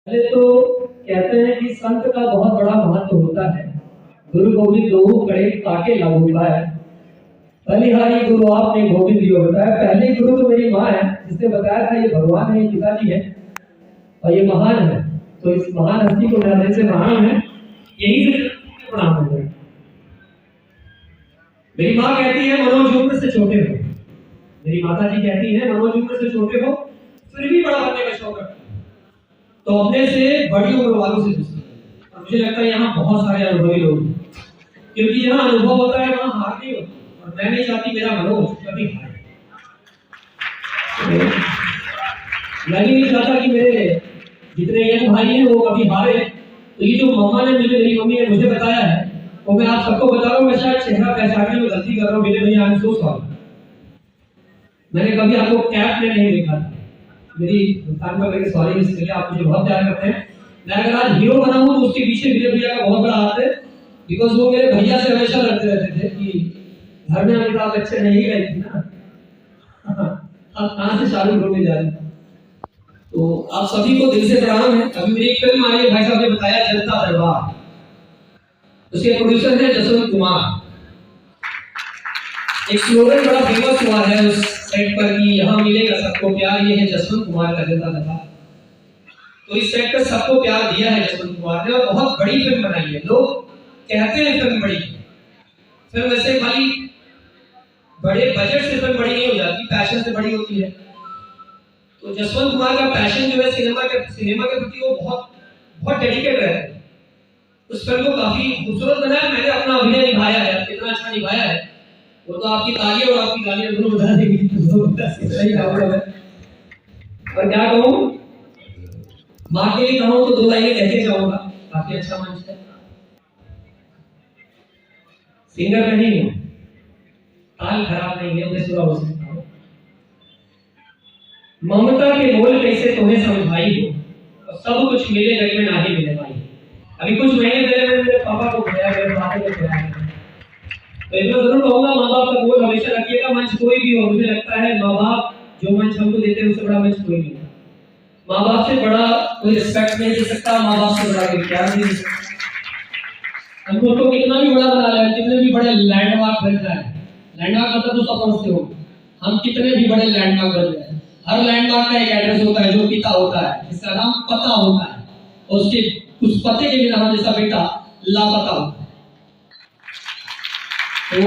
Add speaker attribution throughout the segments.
Speaker 1: पहले तो कहते हैं कि संत का बहुत बड़ा महत्व होता है। गुरु गोविंद दोहु कड़े काके लागू है। बलिहारी गुरु आपने गोविंद दियो बताया। पहले गुरु तो मेरी माँ है, जिसने बताया था ये भगवान है, ये पिताजी है और ये महान है। तो इस महान हस्ती को मेरा दिल से महान है, यही से प्रणाम हो गए। मेरी माँ कहती है मनोज उम्र से छोटे हो। मेरी माता जी कहती है मनोज उम्र से छोटे हो, फिर भी बड़ा बनने का शौक रखते हो। तो अपने से बड़ी उम्र वालों से पूछते हैं। मुझे लगता है यहाँ बहुत सारे अनुभवी लोग हैं, क्योंकि जहाँ अनुभव होता है वहाँ हार नहीं होती। और मैं नहीं चाहती मेरा मनोज कभी हारे। मैं भी नहीं चाहता कि मेरे जितने यंग भाई हैं वो कभी हारे। तो ये जो मम्मा ने मुझे, मेरी मम्मी ने मुझे बताया है, वो मैं आप सबको बता रहा हूँ। मैं शायद चेहरा पहचानने में गलती कर रहा हूँ, मेरे भैया आई एम सो सॉरी। मैंने कभी आपको कैप में नहीं देखा था। मेरी दुकान पर मेरे सॉरी इसके लिए, आप मुझे बहुत प्यार करते हैं। मैं अगर आज हीरो बना हूं तो उसके पीछे मेरे भैया का बहुत बड़ा हाथ है। बिकॉज वो मेरे भैया से हमेशा लड़ते रहते थे कि घर में अमिताभ बच्चन नहीं गई थी ना, अब कहां से शाहरुख होने जा रही। तो आप सभी को दिल से प्रणाम है। अभी मेरी एक फिल्म आई है, भाई साहब ने बताया, जनता दरबार। उसके प्रोड्यूसर है जसवंत कुमार। एक स्लोगन बड़ा फेमस हुआ है उस सेट पर कि यहाँ मिलेगा सबको प्यार, ये है जसवंत कुमार का जनता दरबार। तो इस सेट पर सबको प्यार दिया है जसवंत कुमार ने और बहुत बड़ी फिल्म बनाई है। लोग कहते हैं फिल्म बड़ी, फिल्म वैसे खाली बड़े बजट से फिल्म बड़ी नहीं हो जाती, पैशन से बड़ी होती है। तो जसवंत कुमार का पैशन जो है सिनेमा के प्रति, वो बहुत डेडिकेट रहता है। उस फिल्म को काफी खूबसूरत बनाया। मैंने अपना अभिनय निभाया है, कितना अच्छा निभाया है वो तो आपकी ताली और आपकी गालियां दोनों बता देंगी। और क्या कहूँ, माँ के लिए कहूँ तो दो लाइनें कह के जाऊंगा। काफी अच्छा मंच है। सिंगर नहीं हूँ, ताल खराब नहीं है, मैं सुरा हो सकता हूँ। ममता के मोल कैसे तुम्हें समझाई हो, और सब कुछ मिले जग में ना ही मिले भाई। अभी कुछ महीने पहले मेरे पापा को खोया, मेरे पापा को खोया। तो इतना जरूर कहूंगा, माँ बाप का गोल हमेशा रखिएगा। मंच कोई भी हो, मुझे लगता है माँ बाप जो मंच हमको देते हैं उससे बड़ा मंच कोई नहीं। माँ बाप से बड़ा कोई रिस्पेक्ट नहीं दे सकता, माँ बाप से बड़ा कोई प्यार नहीं दे सकता। हमको तो कितना भी बड़ा बना ले, कितने भी बड़े लैंडमार्क बन जाए, लैंडमार्क मतलब तो सब समझते हो, हम कितने भी बड़े लैंडमार्क बन जाए, हर लैंडमार्क का एक एड्रेस होता है जो पिता होता है, जिसका नाम पता होता है, और उसके उस पते के बिना हम जैसा बेटा लापता होता है। तो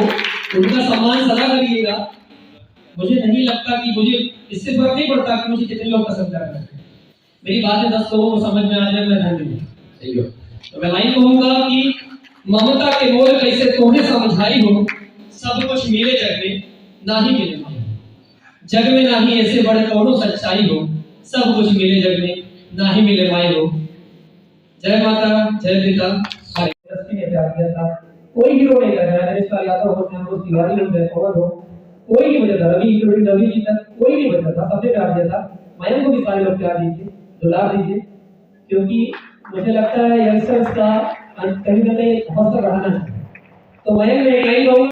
Speaker 1: उनका सम्मान सदा करिएगा। मुझे नहीं लगता कि मुझे इससे फर्क नहीं पड़ता कि मुझे कितने लोग पसंद कर रहे हैं। मेरी बातें 10 लोगों को समझ में आ जाए, मैं धन्य हूं। तो मैं लाइन कहूंगा कि ममता के मोल कैसे तुम्हें समझाई हो, सब कुछ मिले जग में ना ही मिले माई। जग में ना ही ऐसे बड़े कौनो सच्चाई हो, सब कुछ मिले जग में ना ही मिले माई हो। जय माता, जय पिता। ने प्यार किया था, कोई हीरो नहीं कर रहा है। इसका यादव हो, हम तिवारी हो, जय पवन हो, कोई नहीं बचा था। रवि इंक्लूडिंग रवि जी तक कोई नहीं बचा था, सबने प्यार दिया था। मयंक को भी सारे लोग प्यार दीजिए, दुलार दीजिए, क्योंकि मुझे लगता है यंगस्टर्स का कहीं ना कहीं हौसला बढ़ाना चाहिए। तो मयंक ने एक लाइन